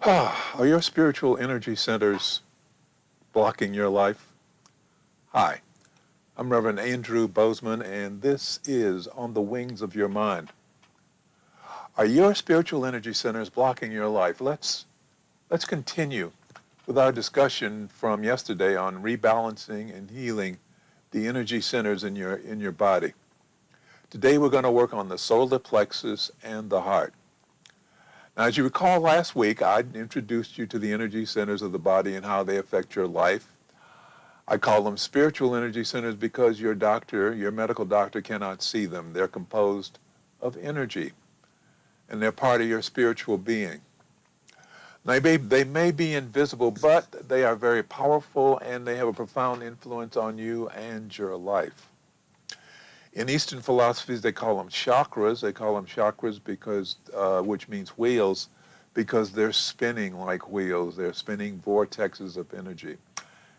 Are your spiritual energy centers blocking your life? Hi, I'm Rev Andrew Bozeman, and this is On the Wings of Your Mind. Are your spiritual energy centers blocking your life? Let's continue with our discussion from yesterday on rebalancing and healing the energy centers in your body. Today we're going to work on the solar plexus and the heart. Now, as you recall last week, I introduced you to the energy centers of the body and how they affect your life. I call them spiritual energy centers because your medical doctor cannot see them. They're composed of energy, and they're part of your spiritual being. They may be invisible, but they are very powerful, and they have a profound influence on you and your life. In Eastern philosophies, they call them chakras. They call them chakras because, which means wheels, because they're spinning like wheels. They're spinning vortexes of energy.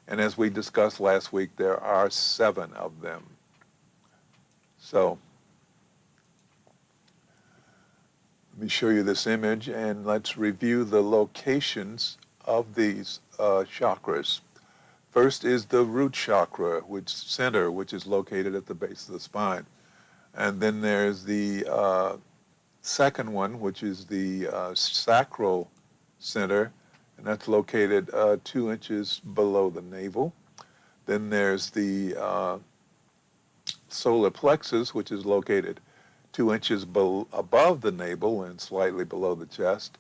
And as we discussed last week, there are 7 of them. So, let me show you this image, and let's review the locations of these chakras. First is the root chakra, which is located at the base of the spine. And then there's the second one, which is the sacral center, and that's located 2 inches below the navel. Then there's the solar plexus, which is located 2 inches above the navel and slightly below the chest.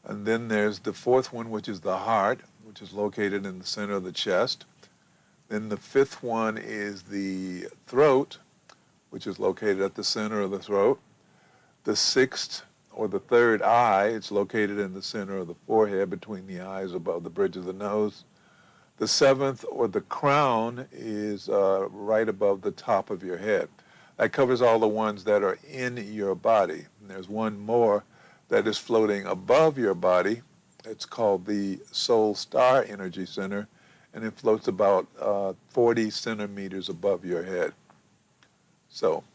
And then there's the fourth one, which is the heart, which is located in the center of the chest. Then the 5th one is the throat, which is located at the center of the throat. The 6th, or the 3rd eye, it's located in the center of the forehead, between the eyes, above the bridge of the nose. The 7th, or the crown, is right above the top of your head. That covers all the ones that are in your body. And there's one more that is floating above your body. It's called the Soul Star Energy Center, and it floats about 40 centimeters above your head. So,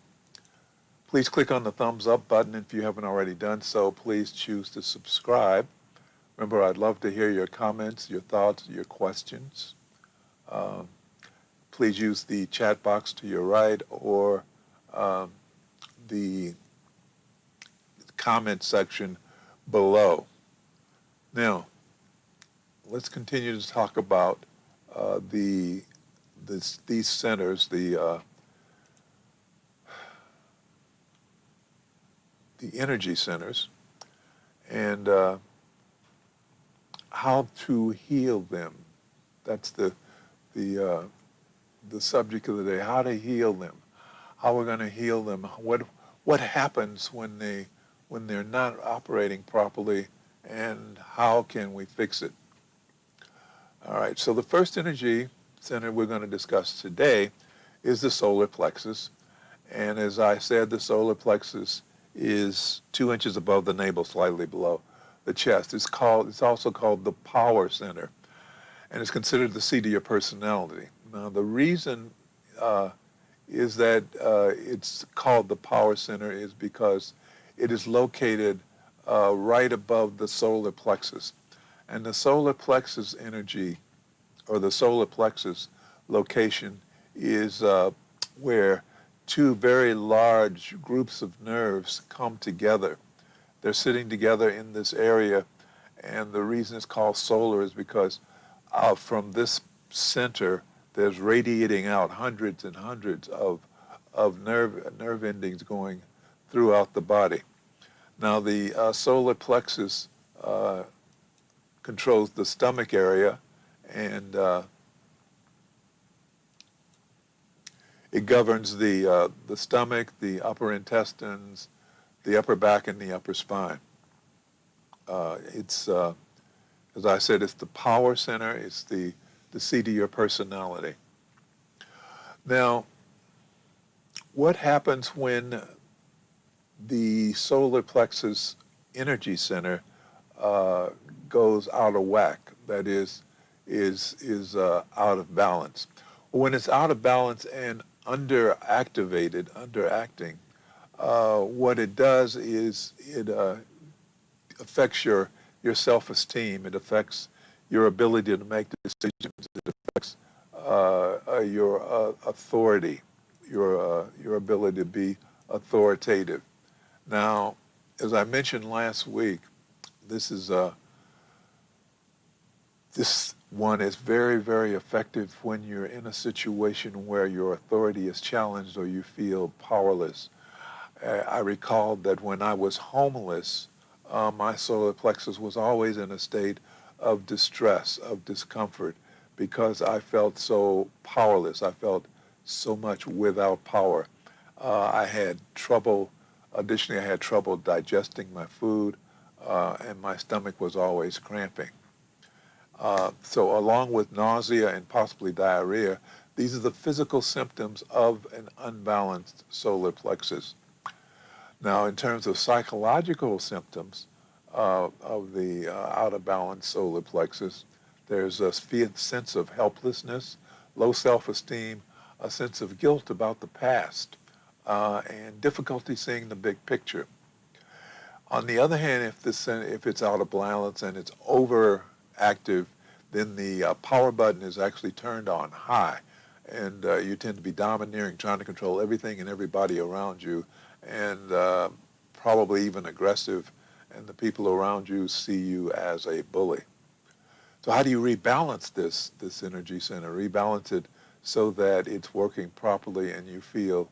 please click on the thumbs up button if you haven't already done so. Please choose to subscribe. Remember, I'd love to hear your comments, your thoughts, your questions. Please use the chat box to your right or the comment section below. Now, let's continue to talk about these centers, the energy centers, and how to heal them. That's the subject of the day. How to heal them. How we're going to heal them. What happens when they're not operating properly, and how can we fix it? All right, so the first energy center we're going to discuss today is the solar plexus. And as I said, the solar plexus is 2 inches above the navel, slightly below the chest. It's also called the power center, and it's considered the seat of your personality. Now, the reason is that it's called the power center is because it is located right above the solar plexus. And the solar plexus energy, or the solar plexus location, is where 2 very large groups of nerves come together. They're sitting together in this area, and the reason it's called solar is because from this center, there's radiating out hundreds and hundreds of nerve endings going throughout the body. Now, the solar plexus controls the stomach area, and it governs the stomach, the upper intestines, the upper back, and the upper spine. It's, as I said, it's the power center. It's the seat of your personality. Now, what happens when the solar plexus energy center goes out of whack? That is out of balance. When it's out of balance and underacting, what it does is it affects your your self-esteem. It affects your ability to make decisions. It affects your authority, your ability to be authoritative. Now, as I mentioned last week, this one is very, very effective when you're in a situation where your authority is challenged or you feel powerless. I recall that when I was homeless, my solar plexus was always in a state of distress, of discomfort, because I felt so powerless. I felt so much without power. Additionally, I had trouble digesting my food, and my stomach was always cramping. So along with nausea and possibly diarrhea, these are the physical symptoms of an unbalanced solar plexus. Now, in terms of psychological symptoms of the out of balance solar plexus, there's a sense of helplessness, low self-esteem, a sense of guilt about the past, and difficulty seeing the big picture. On the other hand, if it's out of balance and it's overactive, then the power button is actually turned on high, and you tend to be domineering, trying to control everything and everybody around you, and probably even aggressive, and the people around you see you as a bully. So how do you rebalance this energy center? Rebalance it so that it's working properly and you feel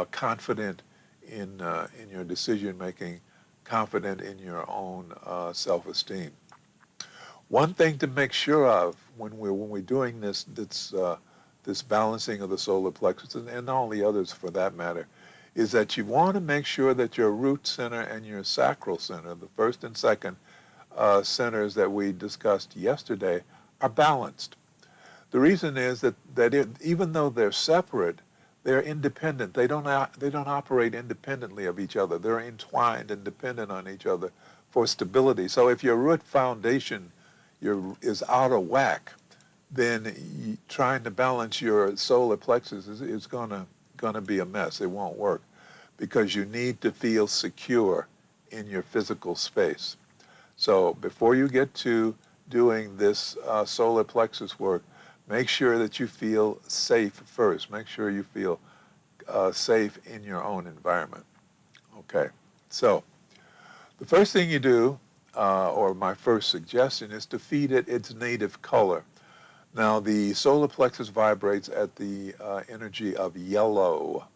confident in your decision making, confident in your own self-esteem. One thing to make sure of when we're doing this balancing of the solar plexus, and all the others for that matter, is that you want to make sure that your root center and your sacral center, the first and second centers that we discussed yesterday, are balanced. The reason is that even though they're separate, they're independent. They don't operate independently of each other. They're entwined and dependent on each other for stability. So if your root foundation is out of whack, then trying to balance your solar plexus is going to be a mess. It won't work because you need to feel secure in your physical space. So before you get to doing this solar plexus work, make sure that you feel safe first. Make sure you feel safe in your own environment. Okay, so the first thing you do, or my first suggestion, is to feed it its native color. Now, the solar plexus vibrates at the energy of yellow.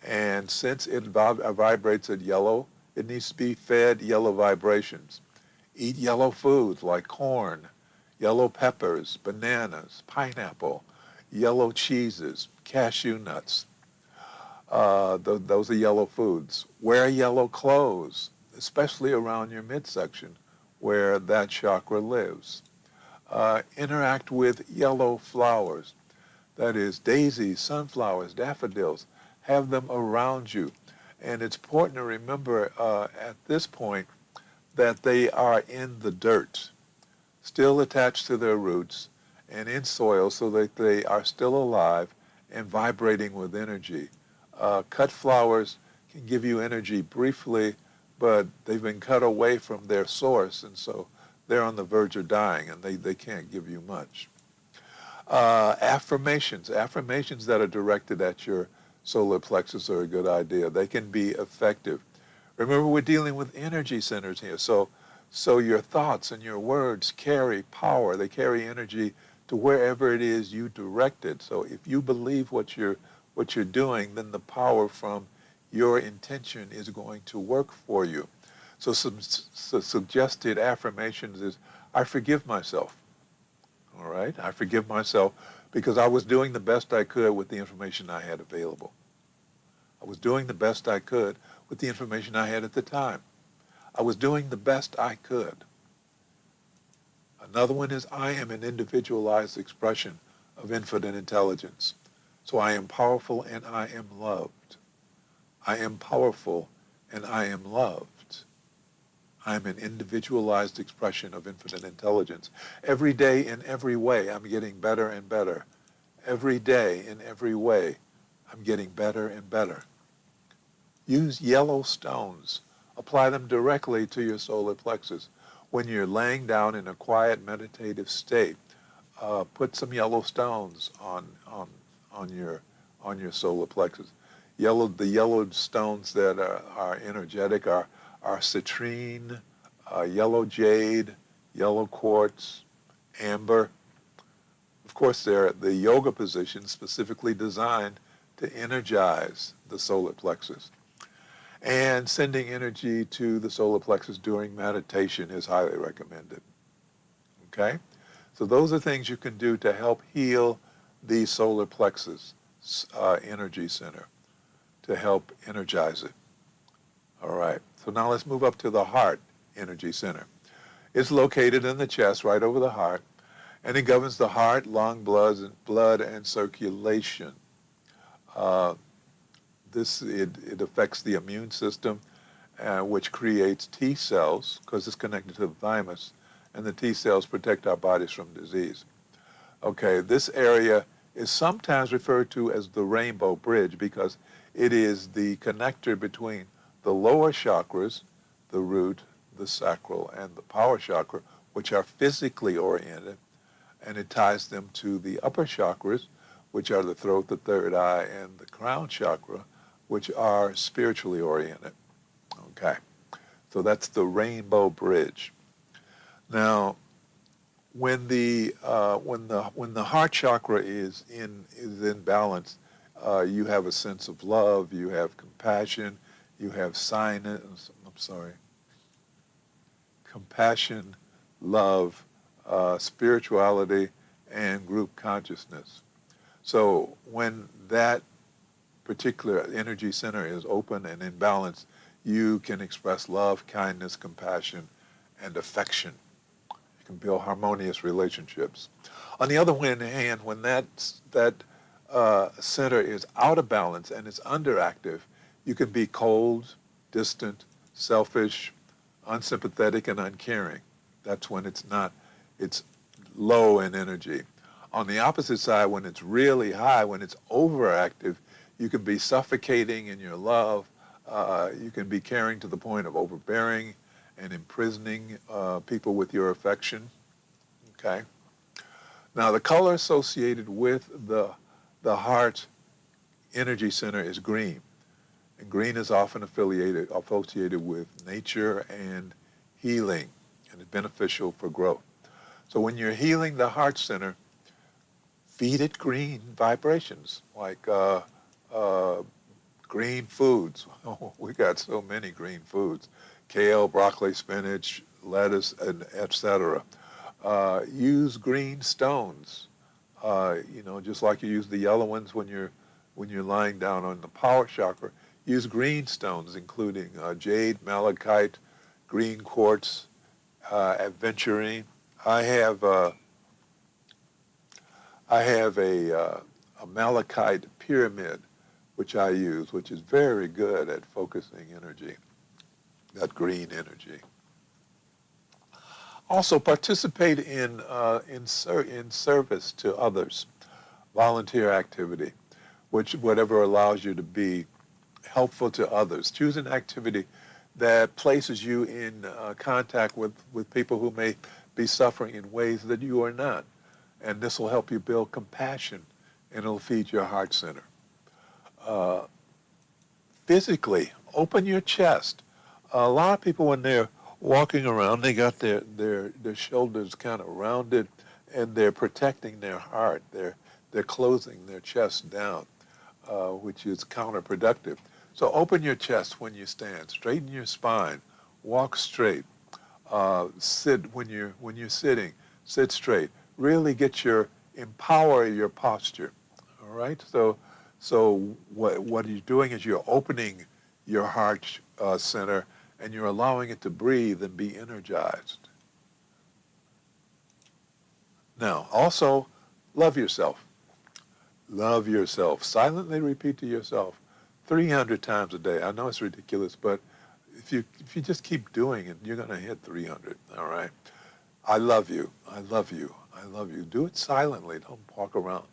And since it vibrates at yellow, it needs to be fed yellow vibrations. Eat yellow foods like corn, yellow peppers, bananas, pineapple, yellow cheeses, cashew nuts. Those are yellow foods. Wear yellow clothes, especially around your midsection where that chakra lives. Interact with yellow flowers. That is daisies, sunflowers, daffodils. Have them around you. And it's important to remember at this point that they are in the dirt, still attached to their roots and in soil so that they are still alive and vibrating with energy. Cut flowers can give you energy briefly, but they've been cut away from their source, and so they're on the verge of dying, and they can't give you much. Affirmations that are directed at your solar plexus are a good idea. They can be effective. Remember, we're dealing with energy centers here, so your thoughts and your words carry power. They carry energy to wherever it is you direct it. So if you believe what you're doing, then the power from your intention is going to work for you. So some suggested affirmations is, I forgive myself. All right? I forgive myself because I was doing the best I could with the information I had available. I was doing the best I could with the information I had at the time. I was doing the best I could. Another one is, I am an individualized expression of infinite intelligence. So I am powerful and I am loved. I am powerful and I am loved. I am an individualized expression of infinite intelligence. Every day in every way, I'm getting better and better. Every day in every way, I'm getting better and better. Use yellow stones. Apply them directly to your solar plexus. When you're laying down in a quiet meditative state, put some yellow stones on your solar plexus. The yellow stones that are energetic are citrine, yellow jade, yellow quartz, amber. Of course, they're the yoga positions specifically designed to energize the solar plexus. And sending energy to the solar plexus during meditation is highly recommended. Okay? So those are things you can do to help heal the solar plexus energy center, to help energize it. All right. So now let's move up to the heart energy center. It's located in the chest, right over the heart, and it governs the heart, lung, blood, and circulation. It affects the immune system, which creates T cells, because it's connected to the thymus, and the T cells protect our bodies from disease. Okay, this area is sometimes referred to as the rainbow bridge because it is the connector between the lower chakras, the root, the sacral, and the power chakra, which are physically oriented, and it ties them to the upper chakras, which are the throat, the third eye, and the crown chakra, which are spiritually oriented. Okay, so that's the rainbow bridge. Now, when the heart chakra is in balance, you have a sense of love, you have compassion, you have compassion, love, spirituality, and group consciousness. So when that particular energy center is open and in balance, you can express love, kindness, compassion, and affection. You can build harmonious relationships. On the other hand, when that center is out of balance and it's underactive, you can be cold, distant, selfish, unsympathetic, and uncaring. That's when it's low in energy. On the opposite side, when it's really high, when it's overactive, you can be suffocating in your love. You can be caring to the point of overbearing and imprisoning people with your affection. Okay. Now, the color associated with the heart energy center is green. And green is often associated with nature and healing, and is beneficial for growth. So when you're healing the heart center, feed it green vibrations, like green foods. We got so many green foods: kale, broccoli, spinach, lettuce, and etc. Use green stones. Just like you use the yellow ones when you're lying down on the power chakra. Use green stones, including jade, malachite, green quartz, aventurine. I have a malachite pyramid, which I use, which is very good at focusing energy, that green energy. Also, participate in service to others, volunteer activity, whatever allows you to be helpful to others. Choose an activity that places you in contact with people who may be suffering in ways that you are not. And this will help you build compassion, and it'll feed your heart center. Physically, open your chest. A lot of people, when they're walking around, they got their shoulders kind of rounded, and they're protecting their heart. They're closing their chest down, which is counterproductive. So open your chest when you stand. Straighten your spine. Walk straight. Sit when you're sitting. Sit straight. Really empower your posture. All right. So what you're doing is you're opening your heart center, and you're allowing it to breathe and be energized. Now, also, love yourself. Love yourself. Silently repeat to yourself 300 times a day. I know it's ridiculous, but if you just keep doing it, you're going to hit 300, all right? I love you. I love you. I love you. Do it silently. Don't walk around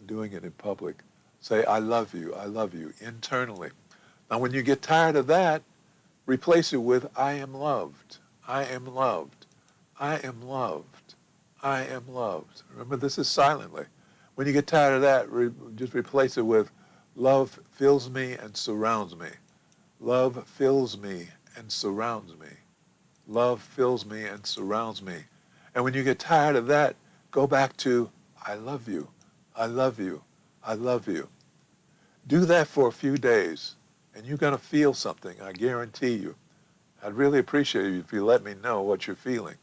doing it in public. Say, I love you, internally. Now, when you get tired of that, replace it with, I am loved. I am loved. I am loved. I am loved. Remember, this is silently. When you get tired of that, just replace it with love fills me and surrounds me. Love fills me and surrounds me. Love fills me and surrounds me. And when you get tired of that, go back to I love you. I love you. I love you. Do that for a few days, and you're going to feel something, I guarantee you. I'd really appreciate it if you let me know what you're feeling.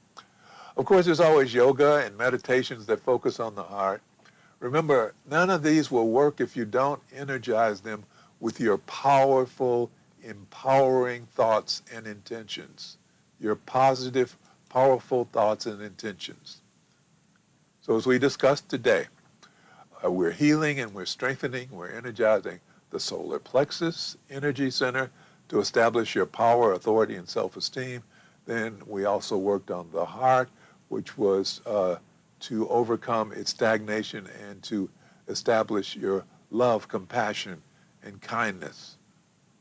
Of course, there's always yoga and meditations that focus on the heart. Remember, none of these will work if you don't energize them with your powerful, empowering thoughts and intentions. Your positive, powerful thoughts and intentions. So as we discussed today, we're healing and we're strengthening, we're energizing the solar plexus energy center to establish your power, authority, and self-esteem. Then we also worked on the heart, which was to overcome its stagnation and to establish your love, compassion, and kindness,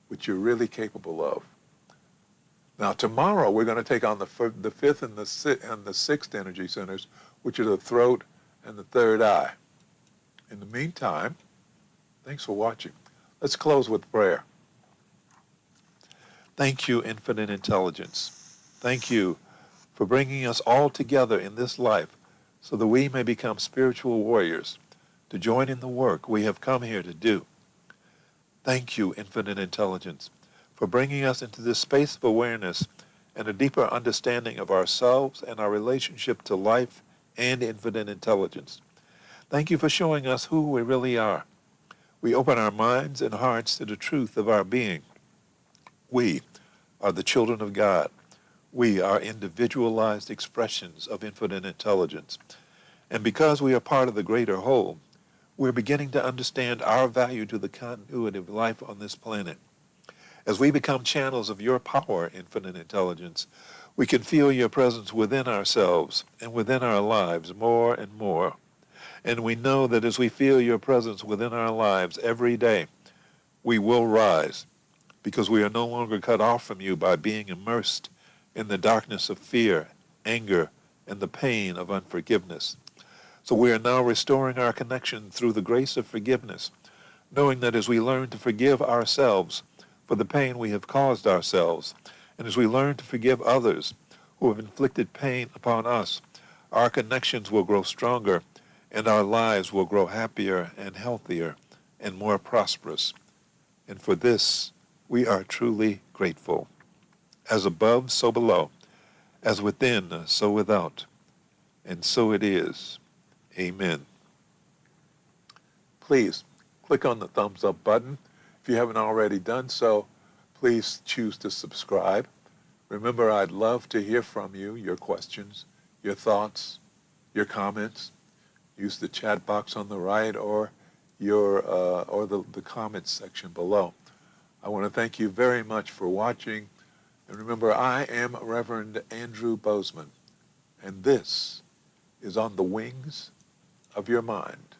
which you're really capable of. Now tomorrow we're going to take on the fifth and the sixth energy centers, which are the throat and the third eye. In the meantime, thanks for watching. Let's close with prayer. Thank you, Infinite Intelligence. Thank you for bringing us all together in this life so that we may become spiritual warriors to join in the work we have come here to do. Thank you, Infinite Intelligence, for bringing us into this space of awareness and a deeper understanding of ourselves and our relationship to life and infinite intelligence. Thank you for showing us who we really are. We open our minds and hearts to the truth of our being. We are the children of God. We are individualized expressions of infinite intelligence. And because we are part of the greater whole, we're beginning to understand our value to the continuity of life on this planet. As we become channels of your power, infinite intelligence, we can feel your presence within ourselves and within our lives more and more. And we know that as we feel your presence within our lives every day, we will rise because we are no longer cut off from you by being immersed in the darkness of fear, anger, and the pain of unforgiveness. So we are now restoring our connection through the grace of forgiveness, knowing that as we learn to forgive ourselves for the pain we have caused ourselves, and as we learn to forgive others who have inflicted pain upon us, our connections will grow stronger and our lives will grow happier and healthier and more prosperous. And for this, we are truly grateful. As above, so below. As within, so without. And so it is. Amen. Please click on the thumbs up button. If you haven't already done so, please choose to subscribe. Remember, I'd love to hear from you, your questions, your thoughts, your comments. Use the chat box on the right or the comments section below. I want to thank you very much for watching. And remember, I am Rev Andrew Bozeman, and this is On the Wings of Your Mind.